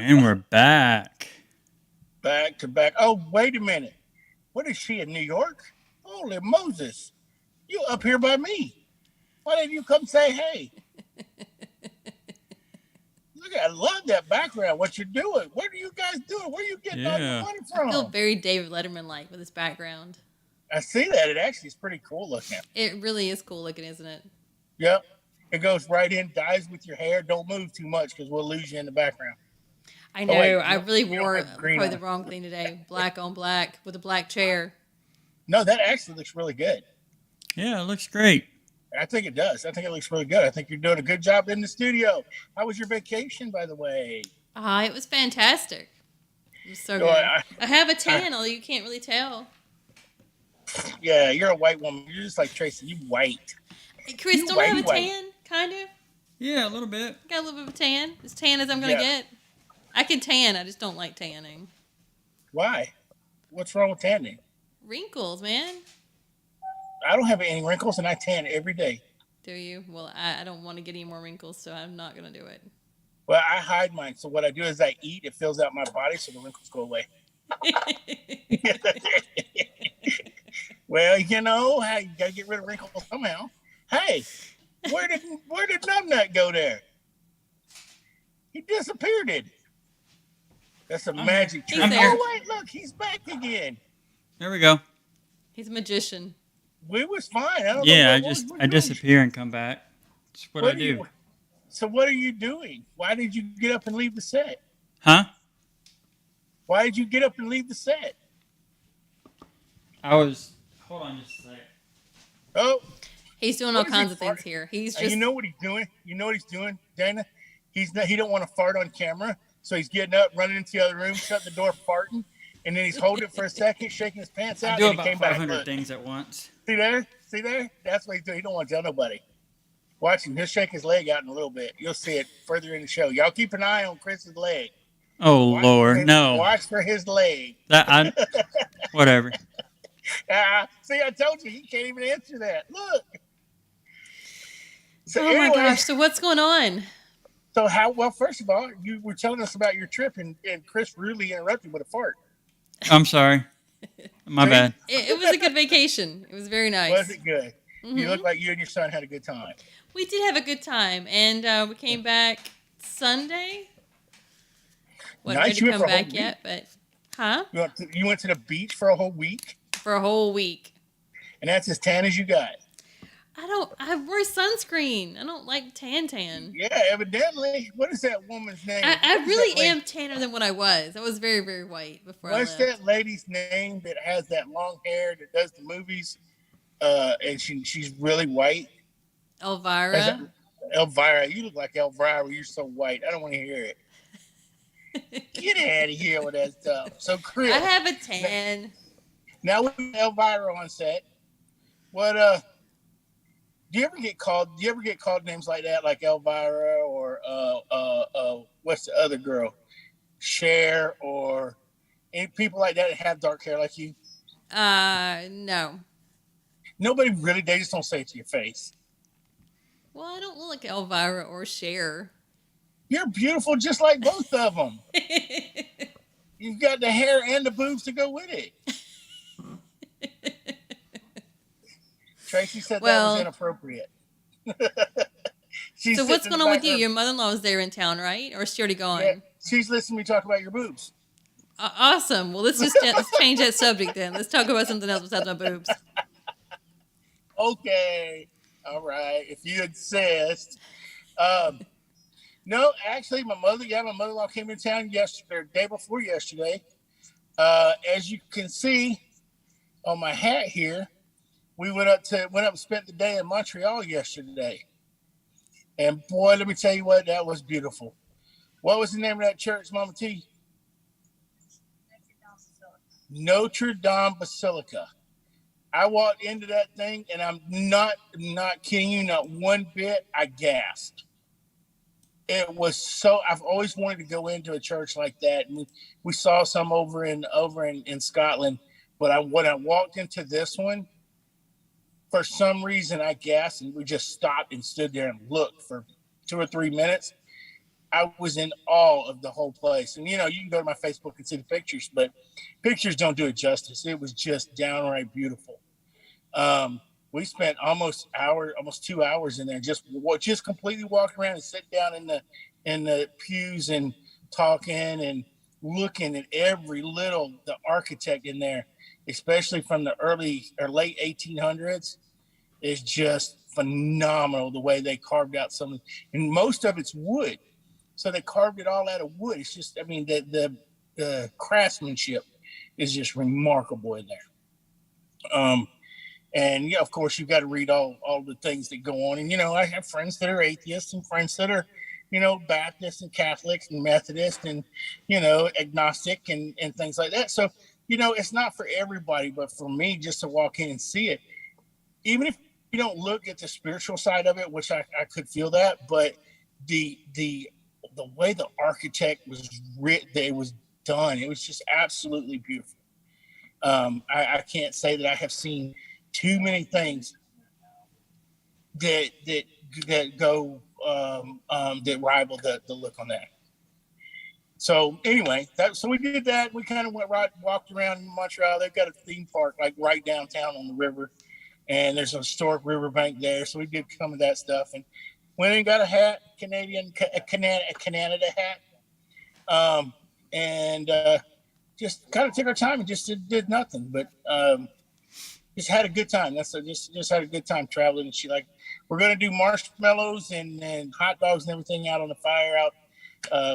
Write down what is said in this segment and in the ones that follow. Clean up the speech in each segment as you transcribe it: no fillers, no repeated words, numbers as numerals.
And we're back. Back to back. Oh, wait a minute. What is she in New York? Holy Moses. You up here by me. Why didn't you come say hey? Look, I love that background. What you're doing. What are you guys doing? Where are you getting all your Yeah. money I feel from? very David Letterman-like with his background. I see that. It actually is pretty cool looking. It really is cool looking, isn't it? Yep. It goes right in, dies with your hair. Don't move too much because we'll lose you in the background. I know. Oh, wait. I really You don't wore have green probably the on. wrong thing today. Black on black with a black chair. No, that actually looks really good. Yeah, it looks great. I think it does. I think it looks really good. I think you're doing a good job in the studio. How was your vacation, by the way? It was fantastic. It was so So good. I have a tan, although you can't really tell. Yeah, you're a white woman. You're just like Tracy. You white. Hey, Chris, You don't I have a white. tan? Kind of. Yeah, a little bit. Got a little bit of a tan. As tan as I'm gonna Yeah. get. I can tan. I just don't like tanning. Why? What's wrong with tanning? Wrinkles, man. I don't have any wrinkles, and I tan every day. Do you? Well, I don't want to get any more wrinkles, so I'm not gonna do it. Well, I hide mine. So what I do is I eat. It fills out my body, so the wrinkles go away. Well, you gotta get rid of wrinkles somehow. Hey, where did Numbnut go there? He disappeared. That's a magic trick. He's there. Oh wait, look, he's back again. There we go. He's a magician. We was fine. I don't Yeah, know. I disappear and come back. That's what I do. So what are you doing? Why did you get up and leave the set? Huh? Why did you get up and leave the set? Hold on just a second. Oh, He's doing What all is kinds he of things fart- here. He's and just you know what he's doing? You know what he's doing, Dana? He don't want to fart on camera, so he's getting up, running into the other room, shutting the door, farting, and then he's holding it for a second, shaking his pants I out, do and he about came back. 500 Look. things at once. See there? That's what he's doing. He don't want to tell nobody. Watch him. He'll shake his leg out in a little bit. You'll see it further in the show. Y'all keep an eye on Chris's leg. Oh, Lord. No. Watch for his leg. Whatever. See, I told you he can't even answer that. Look. So oh my gosh. So what's going on? So well, first of all, you were telling us about your trip, and Chris rudely interrupted with a fart. I'm sorry. My See? bad. It was a good vacation. It was very nice. Was it good? Mhm. You look like you and your son had a good time. We did have a good time, and we came back Sunday. Wasn't Nice. ready You to went come for a whole back yet, but You went to the beach for a whole week, for a whole week. and that's as tan as you got. I wear sunscreen. I don't like tan. Yeah, evidently. What is that woman's name? I What is that really lady? am tanner than what I was. I was very, very white before What's I left. that lady's name that has that long hair that does the movies? And she's really white. Elvira. Elvira. You look like Elvira. You're so white. I don't want to hear it. Get out of here with that stuff. So, Chris. I have a tan. Now we have Elvira on set. What do you ever get called names like that, like Elvira or what's the other girl? Cher, or any people like that have dark hair like you? No. Nobody really, they just don't say it to your face. Well, I don't look like Elvira or Cher. You're beautiful just like both of them. You've got the hair and the boobs to go with it. Tracy said that was inappropriate. So what's going on with you? Your mother-in-law is there in town, right? Or is she already gone? Yeah, she's listening to me talk about your boobs. Awesome. Well, let's change that subject then. Let's talk about something else besides my boobs. Okay. All right. If you insist. No, actually, my mother-in-law came in town day before yesterday. As you can see on my hat here, we went up and spent the day in Montreal yesterday. And boy, let me tell you what, that was beautiful. What was the name of that church, Mama T? Notre Dame Basilica. I walked into that thing, and I'm not kidding you, not one bit. I gasped. It was so. I've always wanted to go into a church like that, and we saw some over in Scotland. But when I walked into this one, for some reason I gasped, and we just stopped and stood there and looked for 2 or 3 minutes. I was in awe of the whole place. And, you know, you can go to my Facebook and see the pictures, but pictures don't do it justice. It was just downright beautiful. We spent almost 2 hours in there, just completely walking around and sitting down in the pews and talking and looking at the architect in there, especially from the early or late 1800s, is just phenomenal. The way they carved out and most of it's wood. So they carved it all out of wood. It's just, I mean, the craftsmanship is just remarkable in there. And yeah, of course, you've got to read all the things that go on. And, you know, I have friends that are atheists and friends that are, you know, Baptists and Catholics and Methodists and, you know, agnostic and things like that. So, you know, it's not for everybody, but for me, just to walk in and see it, even if you don't look at the spiritual side of it, which I could feel that, but the way the architect was written, it was done, it was just absolutely beautiful. I can't say that I have seen too many things that go that rival the look on that. So anyway, so we did that. We kind of walked around in Montreal. They've got a theme park like right downtown on the river, and there's a historic riverbank there. So we did some of that stuff and went and got a hat, a Canada hat, and just kind of took our time and just did nothing, but just had a good time. Just had a good time traveling. And we're gonna do marshmallows and hot dogs and everything out on the fire out.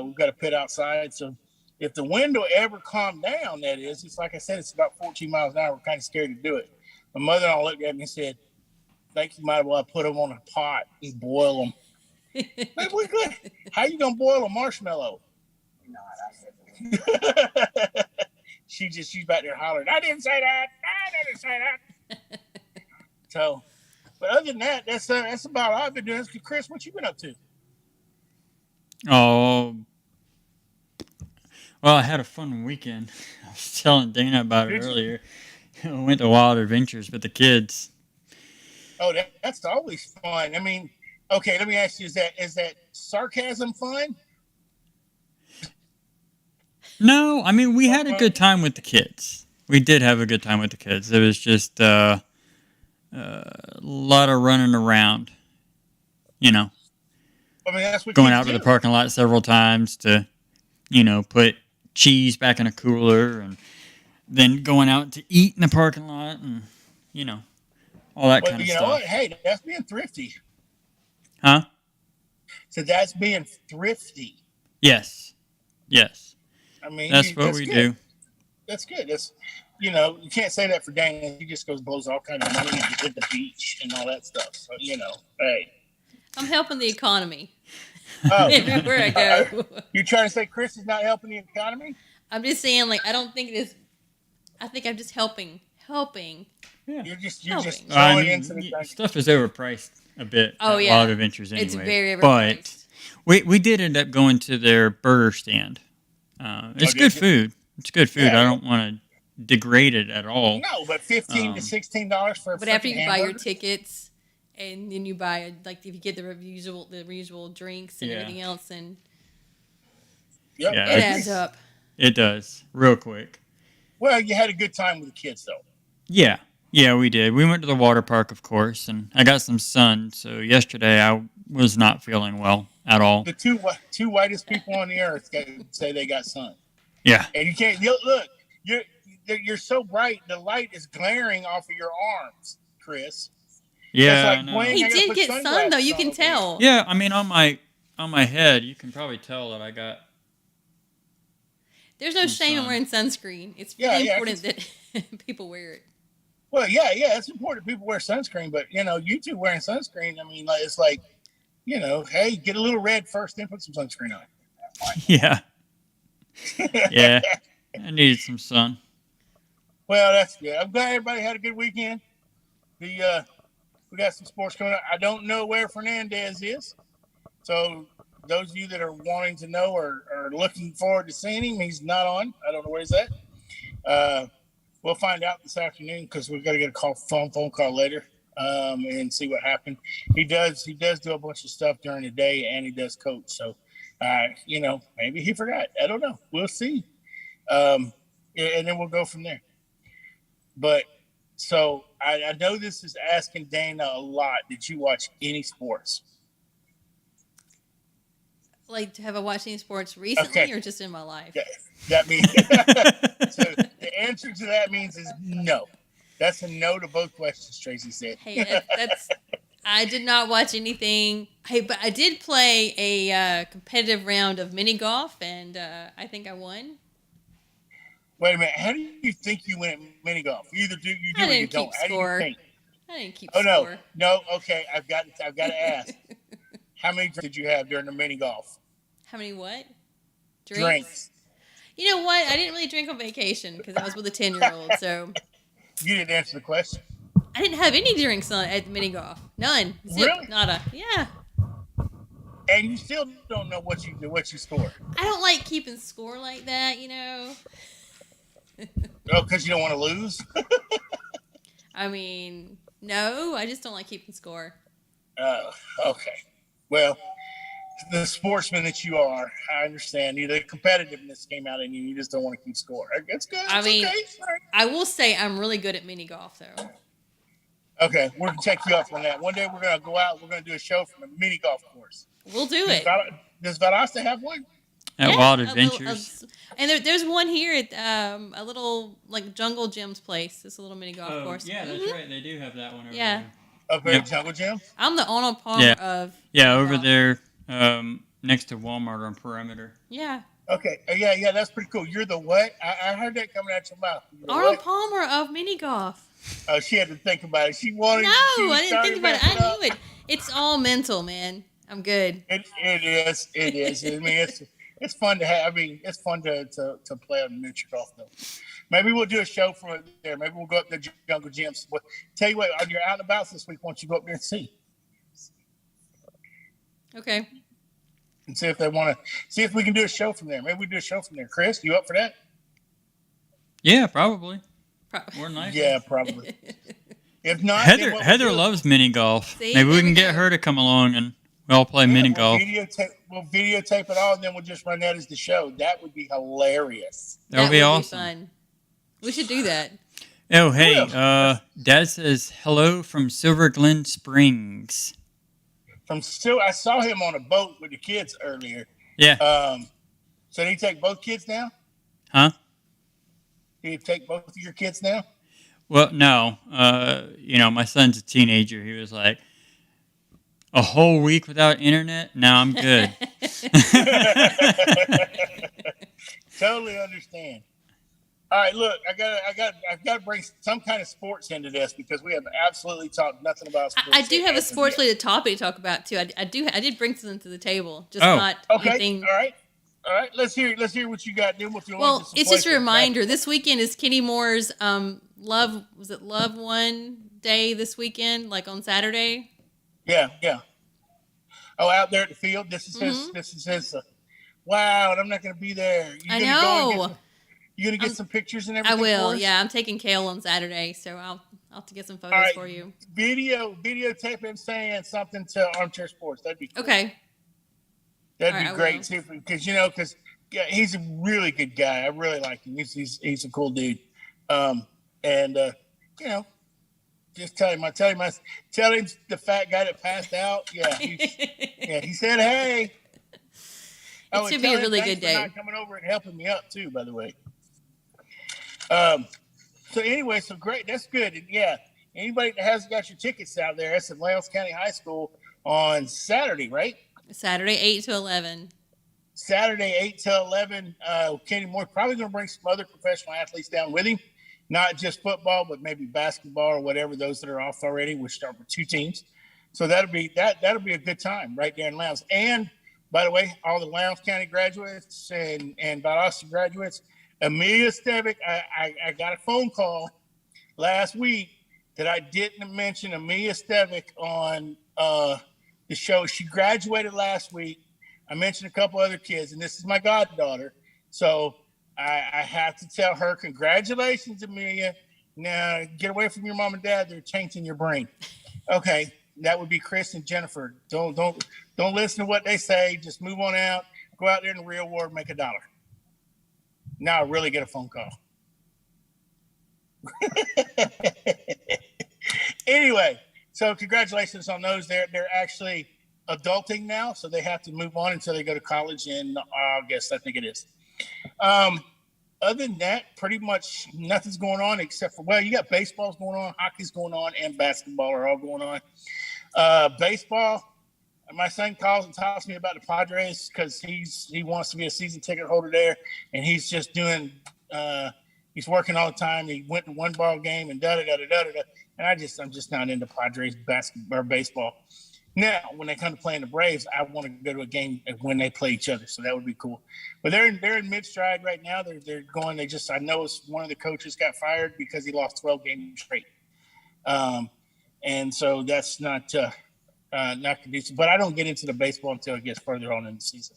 We've got a pit outside, so if the wind will ever calm down, that is, it's like I said, it's about 14 miles an hour. We're kind of scared to do it. My mother-in-law looked at me and said, "Think you might as well put them on a pot and boil them." Like, we're good. How you gonna boil a marshmallow? She's back there hollering, "I didn't say that. I didn't say that." So, but other than that, that's about all I've been doing. Chris, what you been up to? Oh, well, I had a fun weekend. I was telling Dana about it earlier. I went to Wild Adventures with the kids. Oh, that's always fun. I mean, okay, let me ask you: is that sarcasm fun? No, I mean, we had a good time with the kids. We did have a good time with the kids. It was just a lot of running around, you know. I mean, that's what going out to the parking lot several times to, you know, put cheese back in a cooler, and then going out to eat in the parking lot, and, you know, all that kind of stuff. You know what? Hey, that's being thrifty. Huh? So that's being thrifty. Yes. I mean, that's what we do. That's good. That's, you know, you can't say that for Dana. He just goes blows all kind of money at the beach and all that stuff. So, you know, hey. I'm helping the economy. Oh. Everywhere I go. You trying to say Chris is not helping the economy? I'm just saying, like, I don't think it is. I think I'm just helping. Yeah. You're just throwing into the stuff is overpriced a bit. Oh, yeah. Wild Adventures anyway. It's very overpriced. But we did end up going to their burger stand. It's good food. It's good food. Yeah. I don't want to degrade it at all. No, but $15 to $16 for a But after you hamburger? buy your tickets, and then you buy, like, if you get the usual drinks and everything else, and yep. Yeah, it adds up. It does, real quick. Well, you had a good time with the kids, though. Yeah, we did. We went to the water park, of course, and I got some sun. So yesterday I was not feeling well at all. The two whitest people on the earth say they got sun. Yeah. And you can't look. You're so bright. The light is glaring off of your arms, Chris. Yeah, like he did get sun though. You can tell. Yeah, I mean on my head, you can probably tell that I got. There's no shame in wearing sunscreen. It's really important that people wear it. Well, yeah, it's important people wear sunscreen, but you know, you two wearing sunscreen, I mean, it's like, you know, hey, get a little red first, then put some sunscreen on. Yeah. Yeah, I needed some sun. Well, that's good. I'm glad everybody had a good weekend. We got some sports coming up. I don't know where Fernandez is, so those of you that are wanting to know or are looking forward to seeing him, he's not on. I don't know where he's at. We'll find out this afternoon because we've got to get a phone call later and see what happened. He does do a bunch of stuff during the day, and he does coach. So Maybe he forgot. I don't know. We'll see. And then we'll go from there. But so I know this is asking Dana a lot. Did you watch any sports? Like, have I watched any sports recently Okay. or just in my life? Yeah, that means so the answer to that means is no. That's a no to both questions, Tracy said. Hey, that's. I did not watch anything. Hey, but I did play a competitive round of mini golf, and I think I won. Wait a minute. How do you think you win at mini golf? You either do, you do, I or you didn't don't. keep How do you score. think? I didn't keep Oh score. no. Okay, I've got to ask. How many drinks did you have during the mini golf? How many what? Drinks. You know what? I didn't really drink on vacation because I was with a 10-year-old, so You didn't answer the question. I didn't have any drinks at the mini golf. None. Zip. Really? Nada. Yeah. And you still don't know what you scored. I don't like keeping score like that, you know. Oh, because you don't want to lose? I mean, no, I just don't like keeping score. Okay. Well, the sportsman that you are, I understand. The competitiveness came out in you. You just don't want to keep score. That's good. I mean, okay. I will say I'm really good at mini golf, though. Okay, we're going to check you up on that. One day we're going to go out. We're going to do a show from a mini golf course. We'll do it. Does Valdosta have one? At Wild Adventures. And there's one here at a little like Jungle Gym's place. It's a little mini golf course. Yeah, that's right. They do have that one over Yeah. there. Up at Jungle Gym? I'm the Arnold Palmer Yeah. of Yeah, over golf. there next to Walmart on Perimeter. Yeah. Okay. Yeah, that's pretty cool. You're the what? I heard that coming out your mouth. You're the Arnold what? Palmer of mini golf. Oh, she had to think about it. She wanted. No, she was I didn't trying think to about it. mess I up. knew it. It's all mental, man. I'm good. It is. I mean, it's fun to have. I mean, it's fun to play on miniature golf though. Maybe we'll do a show from there. Maybe we'll go up to Jungle Gyms. Well, tell you what, when you're out and about this week, why don't you go up there and see Okay. and see if they want to see if we can do a show from there. Maybe we do a show from there. Chris, you up for that? Yeah, probably. Pro- More nice. Yeah, probably. If not, then what we'll Heather do- loves mini golf. See, Maybe we there we can get go. her to come along and we all play mini golf. We'll videotape it all, and then we'll just run that as the show. That would be hilarious. That would be awesome. fun. We should do that. Oh, hey, Yeah. Dad says hello from Silver Glen Springs. I saw him on a boat with the kids earlier. Yeah. So did he take both kids now? Huh? Did he take both of your kids now? Well, no. My son's a teenager. He was like, a whole week without internet? No, I'm good. Totally understand. All right, look, I've got to bring some kind of sports into this because we have absolutely talked nothing about sports. I do have a as of sports yet. related topic to talk about too. I did bring something to the table, just Oh. not Okay, anything. all right. Let's hear what you got. Then we'll Well, it's just a reminder. This weekend is Kenny Moore's Love One Day this weekend, like on Saturday. Yeah. Oh, out there at the field. This is his. Wow, and I'm not going to be there. I know. You gonna get some pictures and I everything? will. for us? Yeah, I'm taking Kale on Saturday, so I'll have to get some photos All right. for you. Videotape him saying something to Armchair Sports. That'd be cool. Okay. That'd All be right, I great will. too, because he's a really good guy. I really like him. He's a cool dude. Just tell him the fat guy that passed out. Yeah, he said hey. It should be tell a him really thanks good for day. not coming over and helping me up too, by the way. So anyway, so great. That's good. And yeah, anybody that hasn't got your tickets out there, that's at Lowndes County High School on Saturday, right? Saturday, 8 to 11. Saturday, 8 to 11. Kenny Moore probably going to bring some other professional athletes down with him. Not just football, but maybe basketball or whatever, those that are off already. We'll start with 2 teams. So that'll be a good time right there in Lowndes. And by the way, all the Lowndes County graduates and Valdosta graduates, Amelia Stevick, I got a phone call last week that I didn't mention Amelia Stevick on the show. She graduated last week. I mentioned a couple other kids, and this is my goddaughter. So I have to tell her, congratulations, Amelia. Now get away from your mom and dad. They're changing your brain. Okay, that would be Chris and Jennifer. Don't listen to what they say. Just move on out. Go out there in the real world, make $1. Now I really get a phone call. Anyway, so congratulations on those. They're actually adulting now, so they have to move on until they go to college in August, I think it is. Other than that, pretty much nothing's going on except for, well, you got baseball's going on, hockey's going on, and basketball are all going on. Baseball, my son calls and talks to me about the Padres because he wants to be a season ticket holder there, and he's just doing he's working all the time. He went to one ball game and da-da-da-da-da-da. And I'm just not into Padres basketball or baseball. Now, when they come to playing the Braves, I want to go to a game when they play each other. So that would be cool. But they're in mid-stride right now. They're going. I know one of the coaches got fired because he lost 12 games straight. And so that's not conducive. But I don't get into the baseball until it gets further on in the season.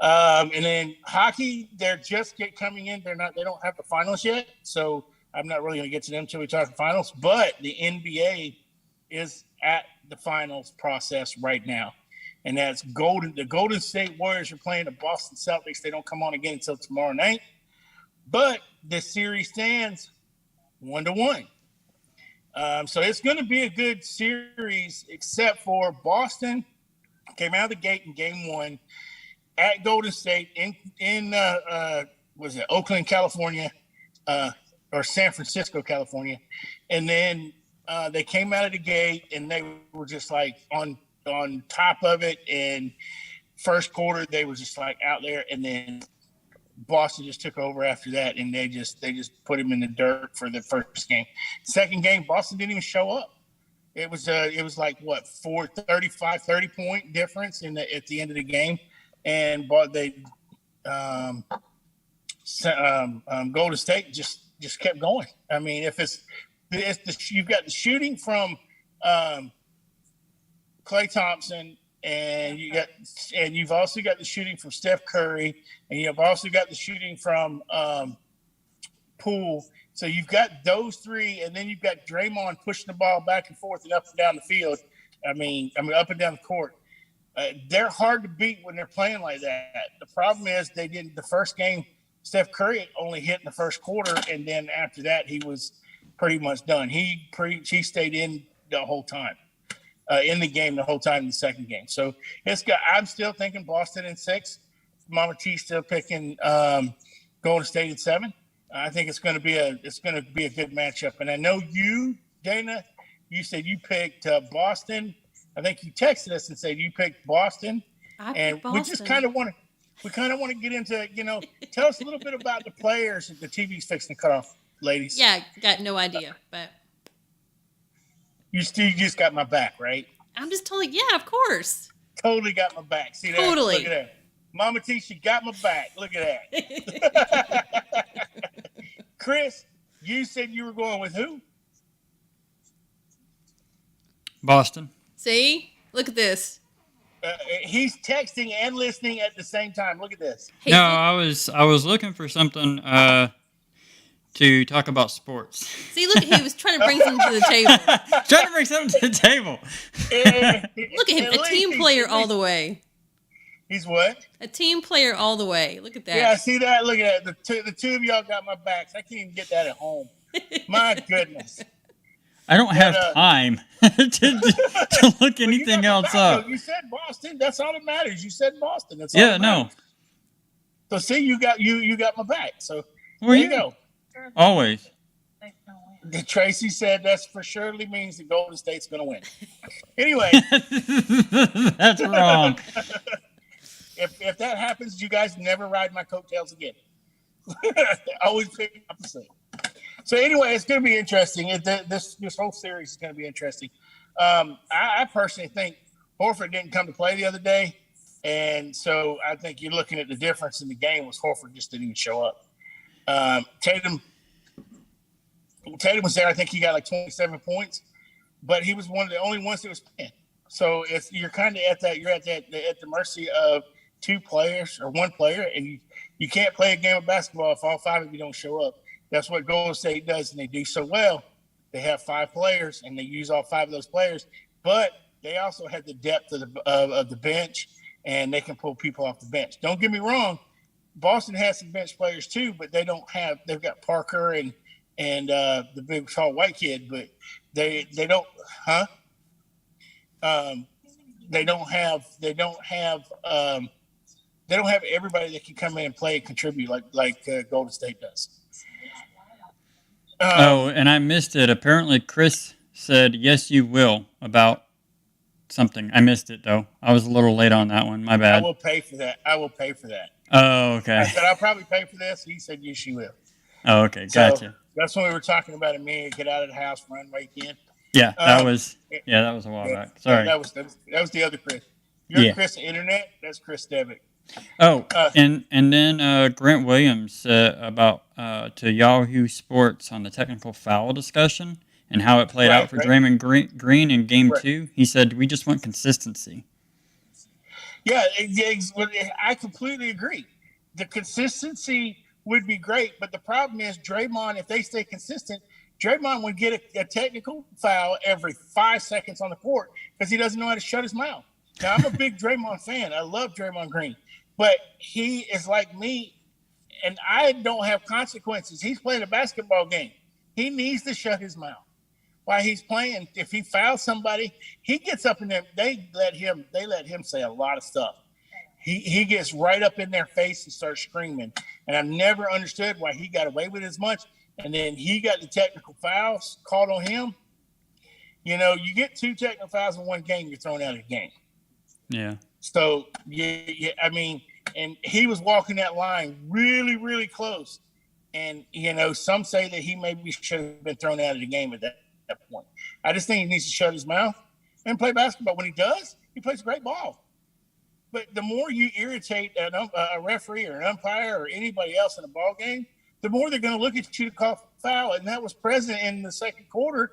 And then hockey, they're just coming in. They don't have the finals yet. So I'm not really going to get to them until we talk finals. But the NBA is at the finals process right now. And that's the Golden State Warriors are playing the Boston Celtics. They don't come on again until tomorrow night. But the series stands 1-1. So it's going to be a good series, except for Boston came out of the gate in game 1 at Golden State in Oakland, California, or San Francisco, California. And then they came out of the gate and they were just like on top of it. And first quarter, they were just like out there. And then Boston just took over after that. And they just put him in the dirt for the first game. Second game, Boston didn't even show up. It was like what, 30 point difference at the end of the game. And Golden State just kept going. I mean, you've got the shooting from Klay Thompson, and you've also got the shooting from Steph Curry, and you've also got the shooting from Poole. So you've got those three, and then you've got Draymond pushing the ball back and forth and up and down the field. I mean up and down the court. They're hard to beat when they're playing like that. The problem is they didn't. The first game, Steph Curry only hit in the first quarter, and then after that, he was pretty much done. He stayed in the whole time, in the game the whole time in the second game. So I'm still thinking Boston in 6. Mama T still picking Golden State in 7. I think it's going to be a good matchup. And I know you, Dana, you said you picked Boston. I think you texted us and said you picked Boston. And we just kind of want to get into, tell us a little bit about the players that the TV's fixing to cut off, ladies. Yeah, got no idea, but you just got my back, right? I'm just totally, yeah, of course. Totally got my back. See that? Totally. Look at that. Mama T, she got my back. Look at that. Chris, you said you were going with who? Boston. See? Look at this. He's texting and listening at the same time. Look at this. Hey, No, I was looking for something to talk about sports. See, look, he was trying to bring something to the table. Trying to bring something to the table. Look at him, a team player all the way. He's what? A team player all the way. Look at that. Yeah, see that? Look at that. The two of y'all got my backs. I can't even get that at home. My goodness. I don't have time to look anything else up. You said Boston. That's all that matters. You said Boston. That's all Yeah, that no. matters. So see, you got my back. So Well, there you go. Always. Tracy said that for surely means the Golden State's going to win. Anyway, That's wrong. if that happens, you guys never ride my coattails again. Always pick opposite. So anyway, it's going to be interesting. This whole series is going to be interesting. I personally think Horford didn't come to play the other day, and so I think you're looking at the difference in the game was Horford just didn't even show up. Tatum was there. I think he got like 27 points, but he was one of the only ones that was playing. So you're kind of at the mercy of two players or one player, and you can't play a game of basketball if all 5 of you don't show up. That's what Golden State does, and they do so well. They have 5 players, and they use all 5 of those players. But they also have the depth of the bench, and they can pull people off the bench. Don't get me wrong, Boston has some bench players too, but they don't have. They've got Parker and the big tall white kid, but they don't, huh? They don't have everybody that can come in and play and contribute like Golden State does. And I missed it. Apparently, Chris said yes, you will about something. I missed it though. I was a little late on that one. My bad. I will pay for that. Oh, okay. I said I'll probably pay for this. He said yes, you will. Oh, okay. Gotcha. So that's when we were talking about a minute. Get out of the house, run weekend. Yeah, that was a while back. Sorry. That was the other Chris. You're Chris Internet. That's Chris Devitt. Oh, and then Grant Williams about to Yahoo Sports on the technical foul discussion and how it played out for Draymond Green in Game 2. He said we just want consistency. Yeah, I completely agree. The consistency would be great, but the problem is Draymond. If they stay consistent, Draymond would get a technical foul every 5 seconds on the court because he doesn't know how to shut his mouth. Now, I'm a big Draymond fan. I love Draymond Green. But he is like me, and I don't have consequences. He's playing a basketball game. He needs to shut his mouth while he's playing. If he fouls somebody, he gets up in there. They let him say a lot of stuff. He gets right up in their face and starts screaming. And I've never understood why he got away with as much. And then he got the technical fouls called on him. You know, you get 2 technical fouls in one game, you're thrown out of the game. Yeah. So, I mean, and he was walking that line really, really close. And, you know, some say that he maybe should have been thrown out of the game at that point. I just think he needs to shut his mouth and play basketball. When he does, he plays a great ball. But the more you irritate a referee or an umpire or anybody else in a ball game, the more they're going to look at you to call foul. And that was present in the second quarter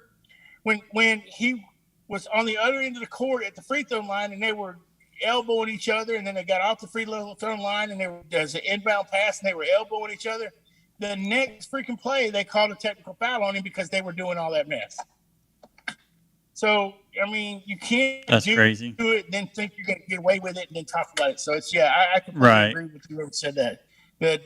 when he was on the other end of the court at the free throw line and they were elbowing each other, and then they got off the free throw line and there's an inbound pass and they were elbowing each other. The next freaking play, they called a technical foul on him because they were doing all that mess. So, I mean, you can't crazy. Do it, then think you're going to get away with it, and then talk about it. So, it's, I completely agree with whoever said that. But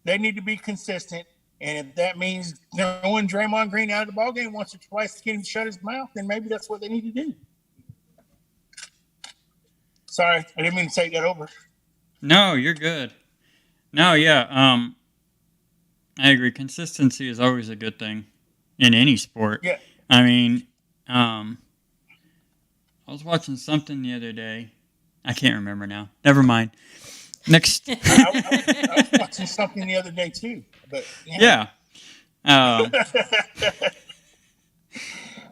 they need to be consistent, and if that means throwing Draymond Green out of the ballgame once or twice to get him to shut his mouth, then maybe that's what they need to do. Sorry, I didn't mean to take that over. No, you're good. No, yeah, I agree. Consistency is always a good thing in any sport. Yeah. I mean, I was watching something the other day. I can't remember now. Never mind. Next. I was watching something the other day too. But yeah.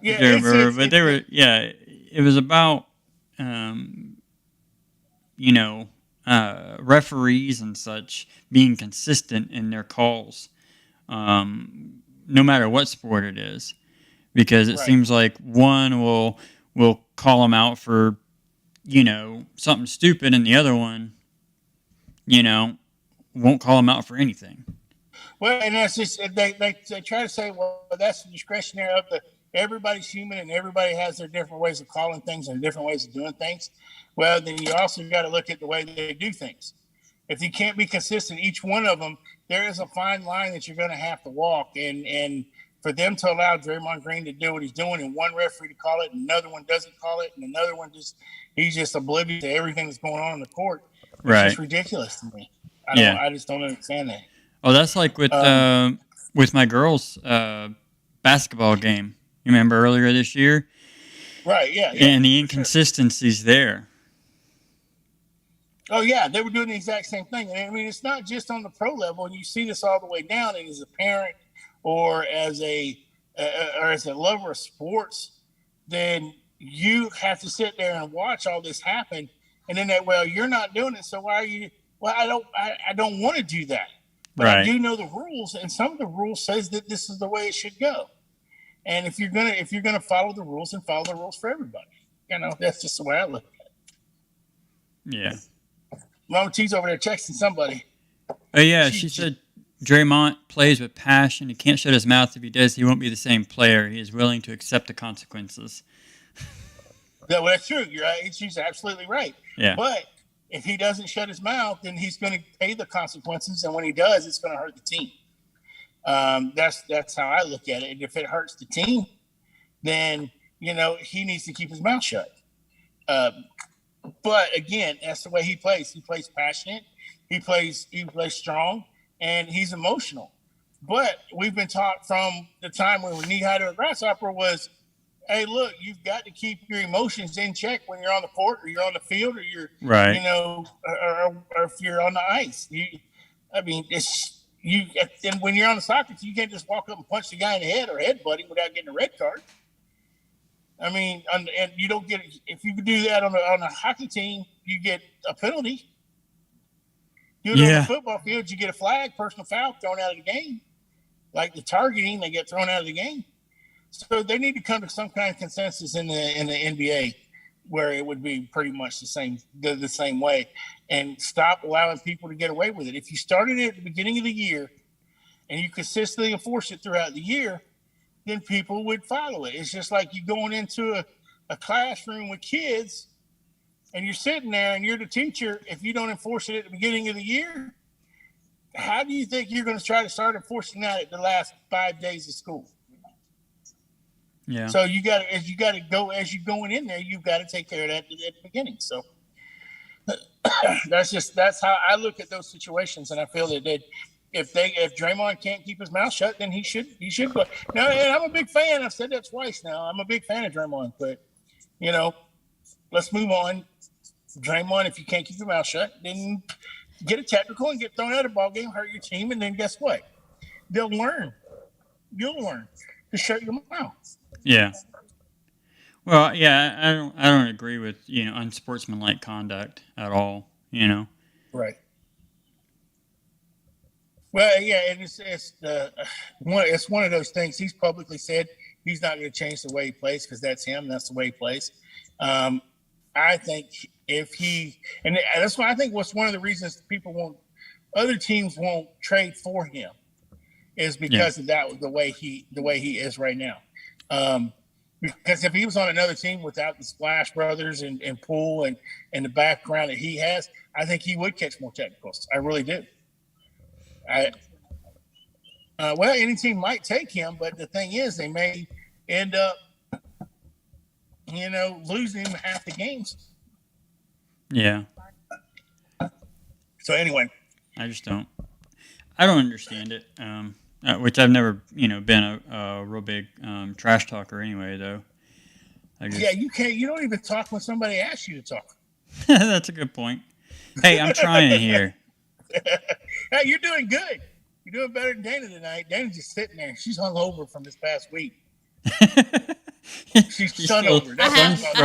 Yeah. But they were. Yeah. It was about referees and such being consistent in their calls, no matter what sport it is, because it seems like one will call them out for, something stupid, and the other one, won't call them out for anything. Well, and that's just they try to say, well, that's the discretionary of everybody's human and everybody has their different ways of calling things and different ways of doing things. Well, then you also got to look at the way they do things. If you can't be consistent, each one of them, there is a fine line that you're going to have to walk. And for them to allow Draymond Green to do what he's doing and one referee to call it and another one doesn't call it and another one he's just oblivious to everything that's going on in the court. It's just ridiculous to me. I just don't understand that. Oh, that's like with my girls' basketball game. You remember earlier this year? Right, yeah. And the inconsistencies there. Oh, yeah, they were doing the exact same thing. And I mean, it's not just on the pro level. And you see this all the way down. And as a parent or as a lover of sports, then you have to sit there and watch all this happen. And then you're not doing it, so why are you? Well, I don't want to do that. But I do know the rules, and some of the rules says that this is the way it should go. And if you're gonna follow the rules, and follow the rules for everybody. That's just the way I look at it. Yeah. Mama T's over there texting somebody. Oh yeah, she said Draymond plays with passion. He can't shut his mouth. If he does, he won't be the same player. He is willing to accept the consequences. Yeah, well, that's true. You're right. She's absolutely right. Yeah. But If he doesn't shut his mouth, then he's going to pay the consequences, and when he does, it's going to hurt the team. That's how I look at it. And if it hurts the team, then he needs to keep his mouth shut. But again, that's the way he plays. He plays passionate. He plays strong, and he's emotional. But we've been taught from the time when knee-high to a grasshopper was, hey, look, you've got to keep your emotions in check when you're on the court or you're on the field or you're, Right. or if you're on the ice. And when you're on the soccer team, you can't just walk up and punch the guy in the head or headbutt him without getting a red card. I mean, and you don't get, if you do that on a hockey team, you get a penalty. Do it on the football field, you get a flag, personal foul, thrown out of the game. Like the targeting, they get thrown out of the game. So they need to come to some kind of consensus in the NBA where it would be pretty much the same way, and stop allowing people to get away with it. If you started it at the beginning of the year and you consistently enforce it throughout the year, then people would follow it. It's just like you going into a classroom with kids and you're sitting there and you're the teacher. If you don't enforce it at the beginning of the year, how do you think you're going to try to start enforcing that at the last 5 days of school? Yeah. So as you're going in there, you've got to take care of that at the beginning. So that's how I look at those situations, and I feel that if Draymond can't keep his mouth shut, then he should go. Now, and I'm a big fan. I've said that twice now. I'm a big fan of Draymond, but let's move on. Draymond, if you can't keep your mouth shut, then get a technical and get thrown out of the ball game, hurt your team, and then guess what? They'll learn. You'll learn to shut your mouth. Yeah. Well, yeah, I don't agree with unsportsmanlike conduct at all. Right. Well, yeah, and it's one of those things. He's publicly said he's not going to change the way he plays because that's him. That's the way he plays. I think and that's why I think what's one of the reasons other teams won't trade for him is because of that, the way he is right now. Because if he was on another team without the Splash Brothers and Poole and the background that he has, I think he would catch more technicals. I really do. Any team might take him, but the thing is, they may end up, losing him half the games. Yeah. So anyway, I don't understand it. Which I've never, been a real big trash talker anyway, though. You can't. You don't even talk when somebody asks you to talk. That's a good point. Hey, I'm trying here. Hey, you're doing good. You're doing better than Dana tonight. Dana's just sitting there. She's hungover from this past week. She's hungover. I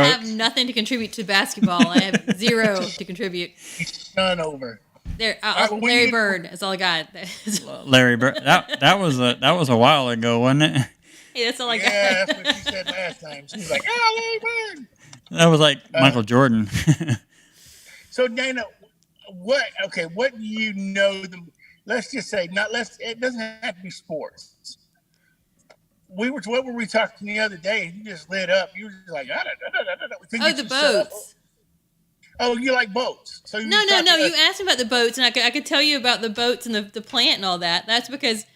have nothing to contribute to basketball. I have zero to contribute. She's hungover. Larry Bird is all I got. Larry Bird. That was a while ago, wasn't it? Hey, that's all I got. Yeah, that's what she said last time. She was like, "Oh, Larry Bird." That was like Michael Jordan. So Dana, what do you know? Let's just say it doesn't have to be sports. What were we talking the other day? You just lit up. You were just like, the boats. Oh, you like boats? So no. You asked me about the boats, and I could tell you about the boats and the plant and all that. That's because,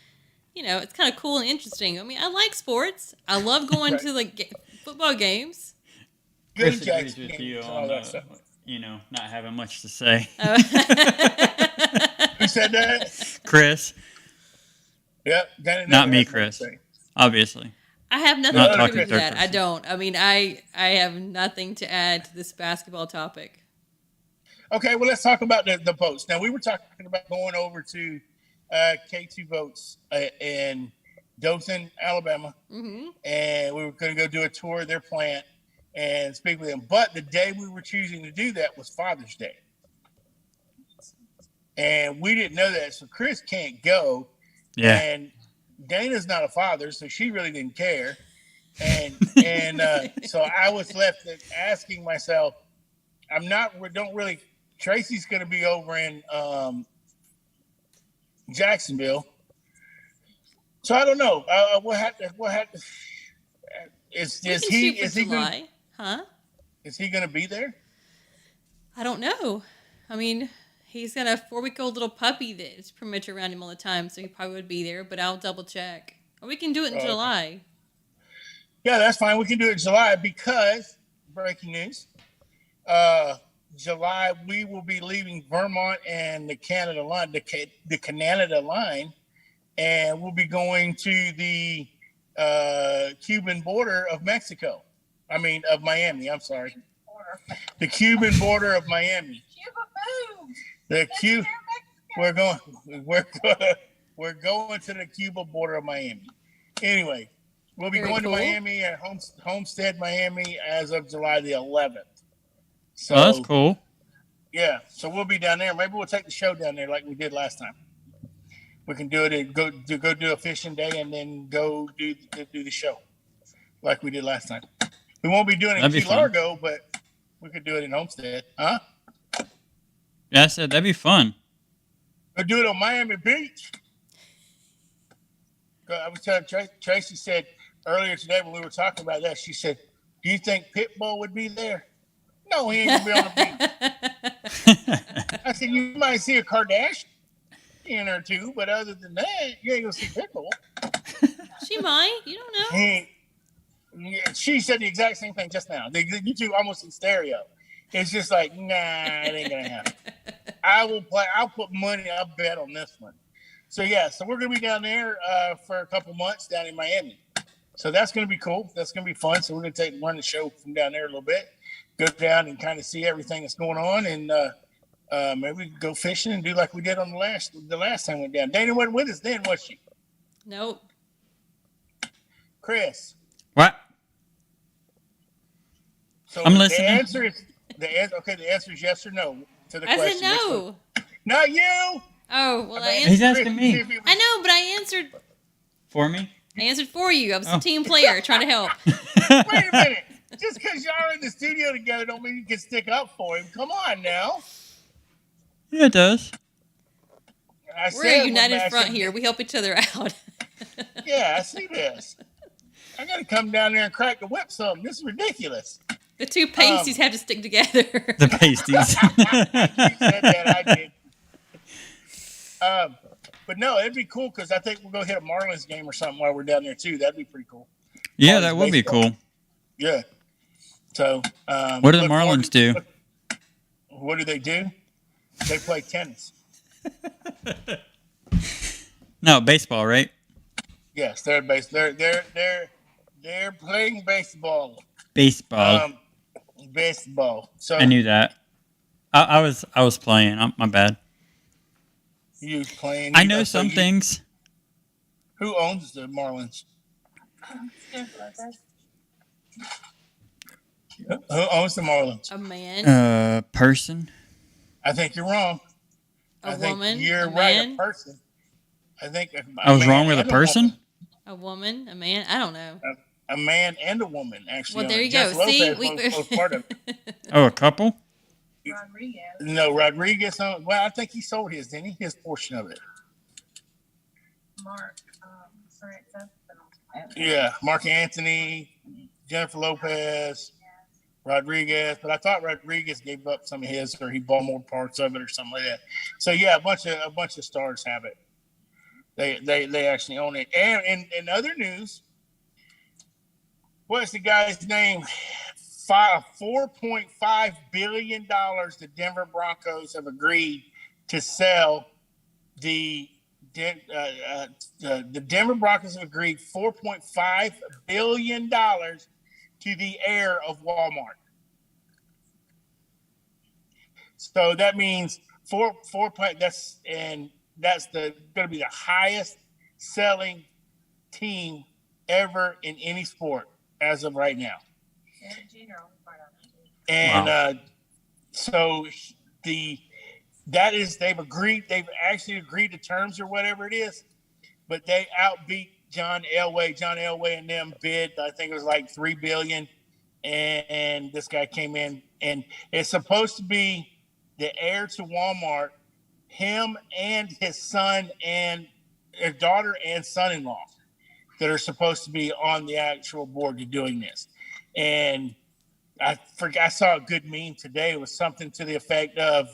it's kind of cool and interesting. I mean, I like sports. I love going to football games. Chris agrees with you on not having much to say. Who said that? Chris. Yep. Not me, Chris. Obviously. I have nothing to contribute to that. I don't. I mean, I have nothing to add to this basketball topic. Okay, well, let's talk about the boats. Now, we were talking about going over to K2 Boats in Dothan, Alabama, and we were going to go do a tour of their plant and speak with them. But the day we were choosing to do that was Father's Day. And we didn't know that, so Chris can't go. Yeah. And Dana's not a father, so she really didn't care. And so I was left asking myself, Tracy's going to be over in Jacksonville. So I don't know. What happened? Is he going to be there? I don't know. I mean, he's got a 4-week-old little puppy that's pretty much around him all the time, so he probably would be there. But I'll double check. Or we can do it in Okay. July. Yeah, that's fine. We can do it in July because breaking news. July we will be leaving Vermont and the Canada line, the Canada line, and we'll be going to the Cuban border of Mexico. I mean, of Miami. I'm sorry, the Cuban border of Miami. The Cuba. We're going to the Cuba border of Miami. Anyway, we'll be Very going cool. to Miami at Homestead, Miami, as of July the 11th. So Oh, that's cool. yeah, so we'll be down there. Maybe we'll take the show down there like we did last time. We can do it and go do a fishing day and then go do the show like we did last time. We won't be doing it in That'd be Key fun. Largo, but we could do it in Homestead, huh? Yeah, I said that'd be fun. We'll do it on Miami Beach. I was telling Tracy said earlier today when we were talking about that, she said, "Do you think Pitbull would be there?" No, he ain't gonna be on the beach. I said, "You might see a Kardashian or two, but other than that, you ain't gonna see Pitbull." She might. You don't know. Yeah, she said the exact same thing just now. You two almost in stereo. It's just like, nah, it ain't gonna happen. I'll put money. I'll bet on this one. So yeah, so we're gonna be down there for a couple months down in Miami. So that's gonna be cool. That's gonna be fun. So we're gonna run the show from down there a little bit, go down and kind of see everything that's going on, and maybe we can go fishing and do like we did on the last time we went down. Dana wasn't with us then, was she? Nope. Chris. What? So I'm listening. The answer is yes or no to the I question. said no. Not you. Oh well, I He's answered. asking me. I know, but I answered. For me? I answered for you. I was Oh. a team player trying to help. Wait a minute. Just because y'all are in the studio together don't mean you can stick up for him. Come on now. Yeah, it does. We're a united front here. We help each other out. Yeah, I see this. I got to come down there and crack the whip some. This is ridiculous. The two pasties have to stick together. The pasties. You said that, I did. But no, it'd be cool because I think we'll go hit a Marlins game or something while we're down there too. That'd be pretty cool. Yeah, that would be baseball. cool. Yeah. So, What do the look forward Marlins do? What do? They play tennis. No, baseball, right? Yes, they're playing baseball. Baseball. Baseball. So I knew that. I was playing. My bad. you was playing. I know some things. Who owns the Marlins? Who owns the Marlins? A man, Person. I think you're wrong. a think woman, you're a right. man, A person. I think I was wrong with a person? a woman, a man. I don't know. A man and a woman, actually. Well, there you Jeff go. See, Lopez was part of it. Oh, a couple? Rodriguez. No, Rodriguez. Well, I think he sold his, didn't he? His portion of it. Mark, Sorensen. Yeah, Mark Anthony, Jennifer Lopez, Rodriguez. But I thought Rodriguez gave up some of his, or he bought more parts of it, or something like that. So yeah, a bunch of stars have it. They actually own it. And in other news, what's the guy's name? $4.5 billion the Denver Broncos have agreed to sell. The Denver Broncos have agreed $4.5 billion to the heir of Walmart. So that means that's going to be the highest selling team ever in any sport as of right now. And so they've actually agreed to terms or whatever it is, but they outbeat John Elway. John Elway and them bid, I think it was like $3 billion, and this guy came in, and it's supposed to be the heir to Walmart, him and his son and their daughter and son-in-law that are supposed to be on the actual board to doing this. And I saw a good meme today. It was something to the effect of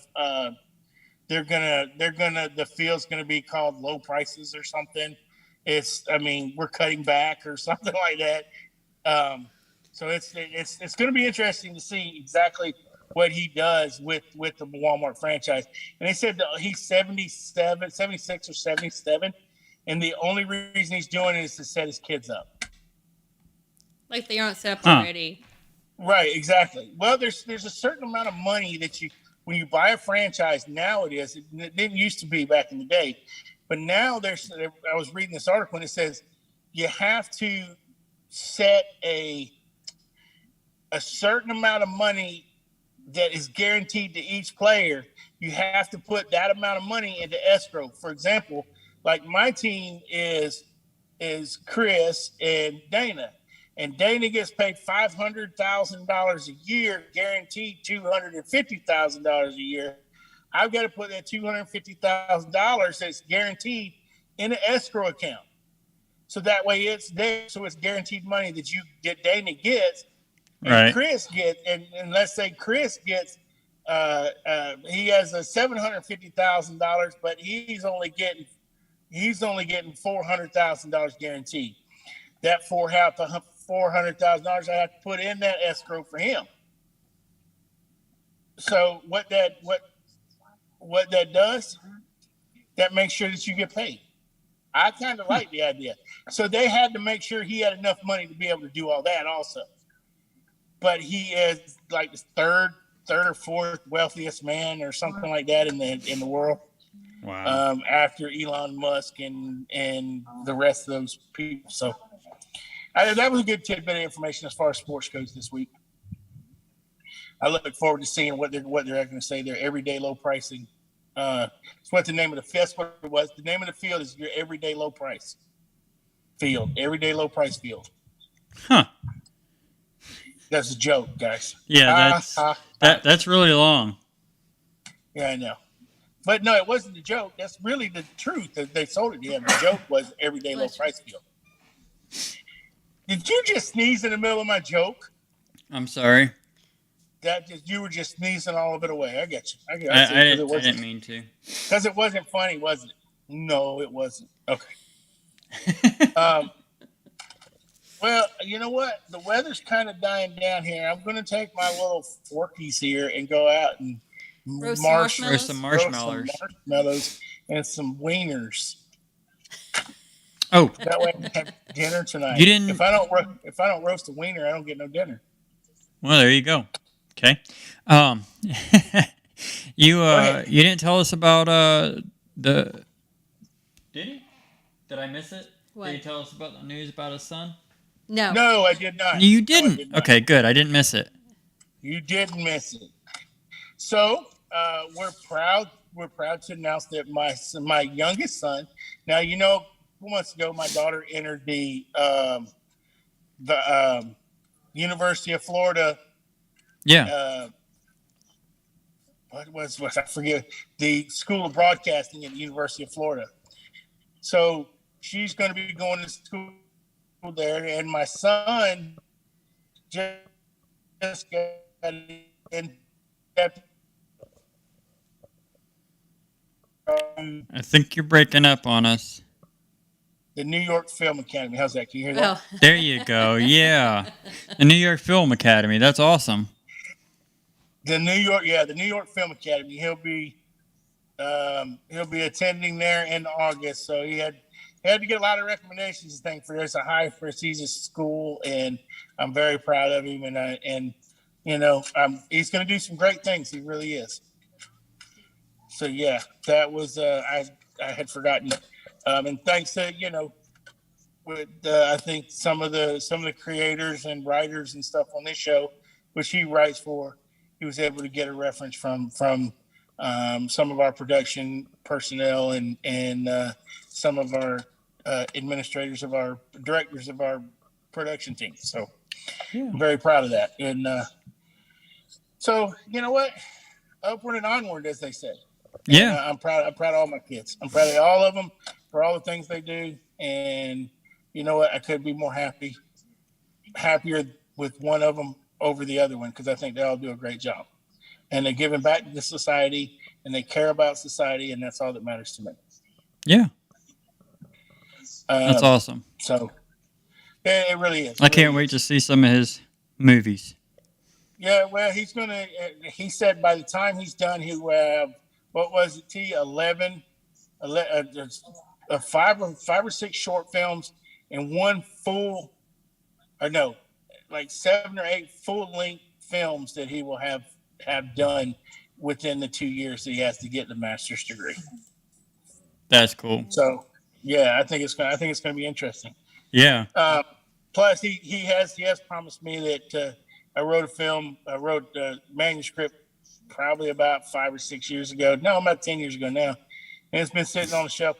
the field's gonna be called low prices or something. We're cutting back or something like that. So it's going to be interesting to see exactly what he does with the Walmart franchise. And they said that he's 76 or 77, and the only reason he's doing it is to set his kids up. Like they aren't set up Huh. already. Right, exactly. Well, there's a certain amount of money that when you buy a franchise now it didn't used to be back in the day, but now I was reading this article and it says you have to set a certain amount of money that is guaranteed to each player. You have to put that amount of money into escrow. For example, like my team is Chris and Dana. And Dana gets paid $500,000 a year, guaranteed $250,000 a year. I've got to put that $250,000 that's guaranteed in an escrow account. So that way it's there. So it's guaranteed money that Dana gets. And Right. Chris gets, and let's say Chris gets, he has a $750,000, but he's only getting $400,000 guaranteed. That $400,000 I have to put in that escrow for him. So what that does, that makes sure that you get paid. I kind of like the idea. So they had to make sure he had enough money to be able to do all that also. But he is like the third or fourth wealthiest man or something like that in the world. Wow. After Elon Musk and the rest of those people. So that was a good tidbit of information as far as sports goes this week. I look forward to seeing what they're going to say. Their everyday low pricing. It's what the name of that's what it was. The name of the field is your everyday low price field. Everyday low price field. Huh. That's a joke, guys. Yeah, that's really long. Yeah, I know. But no, it wasn't a joke. That's really the truth. They sold it to him. The joke was everyday low price field. Did you just sneeze in the middle of my joke? I'm sorry. You were just sneezing all of it away. I get you. I didn't mean to. Because it wasn't funny, was it? No, it wasn't. Okay. Well, you know what? The weather's kind of dying down here. I'm going to take my little forkies here and go out and Roast some marshmallows and some wieners. Oh, That way I can have dinner tonight. You didn't- If I don't roast a wiener, I don't get no dinner. well, there you go. Okay. You didn't tell us about the. Did you? Did I miss it? What? Did you tell us about the news about his son? No. No, I did not. You No, I didn't. did not. Okay, good. I didn't miss it. You didn't miss it. So we're proud. We're proud to announce that my youngest son. Now a few months ago, my daughter entered the University of Florida. Yeah. What I forget, the School of Broadcasting at the University of Florida. So she's going to be going to school there, and my son just got in. I think you're breaking up on us. The New York Film Academy. How's that? Can you hear that? Oh. There you go. Yeah. The New York Film Academy. That's awesome. The New York Film Academy. He'll be attending there in August. So he had to get a lot of recommendations. I think it's a high prestigious school, and I'm very proud of him. And he's going to do some great things. He really is. So yeah, that was I had forgotten. And thanks to I think some of the creators and writers and stuff on this show, which he writes for, he was able to get a reference from some of our production personnel and some of our administrators of our directors of our production team. So I'm very proud of that. And so you know what, upward and onward, as they say. Yeah. And, I'm proud of all my kids. I'm proud of all of them for all the things they do. And you know what? I could be more happier with one of them over the other one because I think they all do a great job, and they're giving back to the society, and they care about society, and that's all that matters to me. Yeah, that's awesome. So, yeah, it really is. I can't wait to see some of his movies. Yeah, well, he's gonna. He said by the time he's done, he will have what was it? 11, 5 or 6 short films and one full, or no, like 7 or 8 full length films that he will have done within the 2 years that he has to get the master's degree. That's cool. So, yeah, I think it's gonna be interesting. Yeah. Plus, he has promised me that I wrote a manuscript probably about 5 or 6 years ago. No, about 10 years ago now. And it's been sitting on the shelf,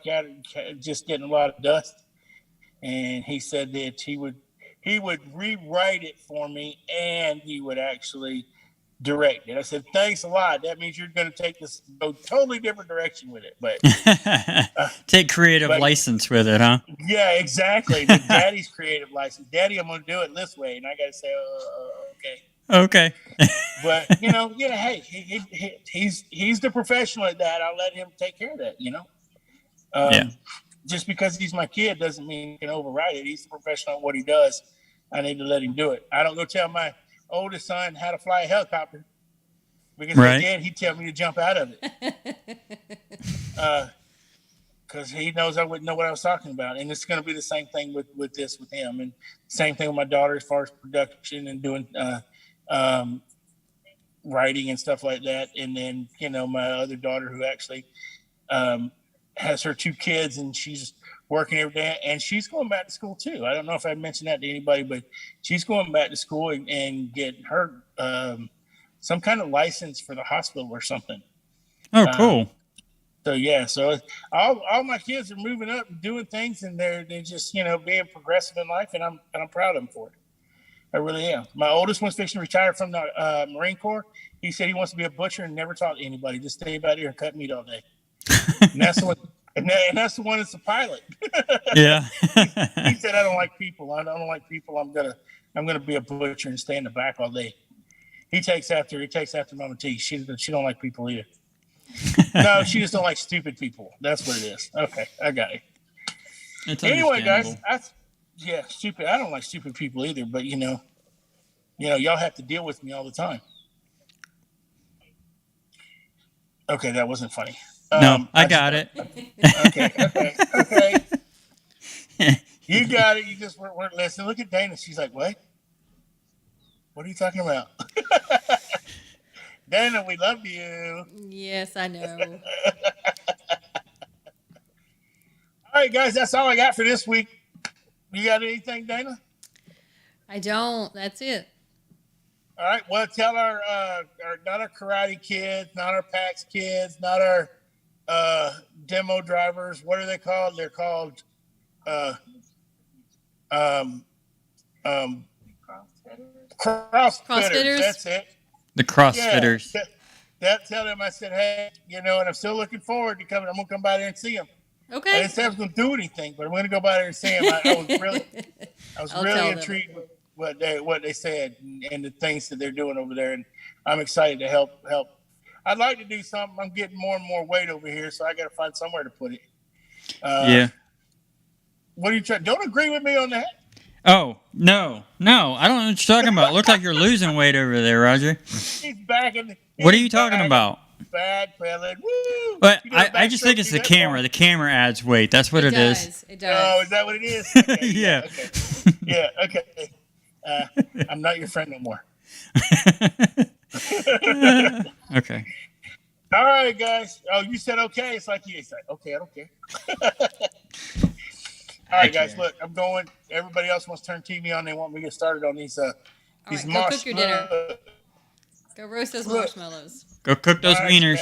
just getting a lot of dust. And he said that he would rewrite it for me, and he would actually direct it. I said, thanks a lot. That means you're going to go totally different direction with it. But take creative license with it, huh? Yeah, exactly. The daddy's creative license. Daddy, I'm going to do it this way, and I got to say, okay. Okay. But hey, he's the professional at that. I'll let him take care of that. Yeah. Just because he's my kid doesn't mean he can override it. He's the professional at what he does. I need to let him do it. I don't go tell my oldest son how to fly a helicopter, because if he did, he'd tell me to jump out of it. Because he knows I wouldn't know what I was talking about. And it's going to be the same thing with him, and same thing with my daughter as far as production and doing writing and stuff like that. And then my other daughter, who actually has her 2 kids, and she's working every day, and she's going back to school too. I don't know if I mentioned that to anybody, but she's going back to school and getting her some kind of license for the hospital or something. Oh, cool. So all my kids are moving up and doing things, and they're just being progressive in life, and I'm proud of them for it. I really am. My oldest one's fixing to retire from the Marine Corps. He said he wants to be a butcher and never talk to anybody. Just stay about here and cut meat all day. And that's the one. And that's the one that's a pilot. Yeah. He said, "I don't like people. I don't like people. I'm gonna be a butcher and stay in the back all day." He takes after Mama T. She don't like people either. No, she just don't like stupid people. That's what it is. Okay, I got it. Anyway, guys, stupid. I don't like stupid people either. But y'all have to deal with me all the time. Okay, that wasn't funny. No, I got it. Okay. You got it. You just weren't listening. Look at Dana. She's like, what? What are you talking about? Dana, we love you. Yes, I know. All right, guys, that's all I got for this week. You got anything, Dana? I don't. That's it. All right. Well, tell our not our karate kids, not our PAX kids, not our demo drivers. What are they called? They're called crossfitters. That's it. The crossfitters. Yeah, tell them I said, hey, and I'm still looking forward to coming. I'm gonna come by there and see them. Okay. I didn't say I was gonna do anything, but I'm gonna go by there and see them. I was really intrigued with what they said and the things that they're doing over there, and I'm excited to help. I'd like to do something. I'm getting more and more weight over here, so I got to find somewhere to put it. Yeah. What are you trying? Don't agree with me on that. Oh, no. I don't know what you're talking about. It looks like you're losing weight over there, Roger. He's back in. What are you talking about? Backpedaling. Woo! But I just think it's the camera. The camera adds weight. That's what it is. It does. Oh, is that what it is? Okay, Yeah. Okay. Yeah. Okay. I'm not your friend no more. Okay. All right, guys. Oh, you said okay. It's like you said okay. I don't care. All right, guys. Look, I'm going. Everybody else wants to turn TV on. They want me to get started on these. These go cook your dinner. Go roast those marshmallows. Go cook those wieners.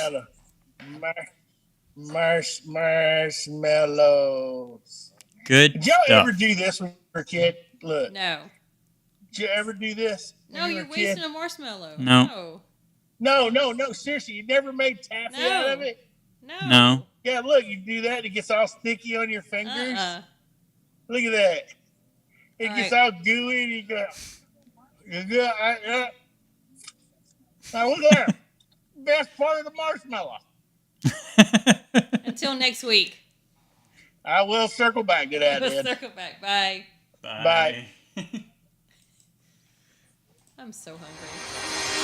Marshmallows. Good Did y'all stuff. ever do this when you were a kid? Look. No. Did you ever do this? No, you're wasting a marshmallow. No. No. Seriously, you never made taffy out of it? No. Yeah, look, you do that. It gets all sticky on your fingers. Look at that. It gets all gooey. And Yeah, now look there. Best part of the marshmallow. Until next week. I will circle back to that. We'll Ed. circle back. Bye. Bye. I'm so hungry.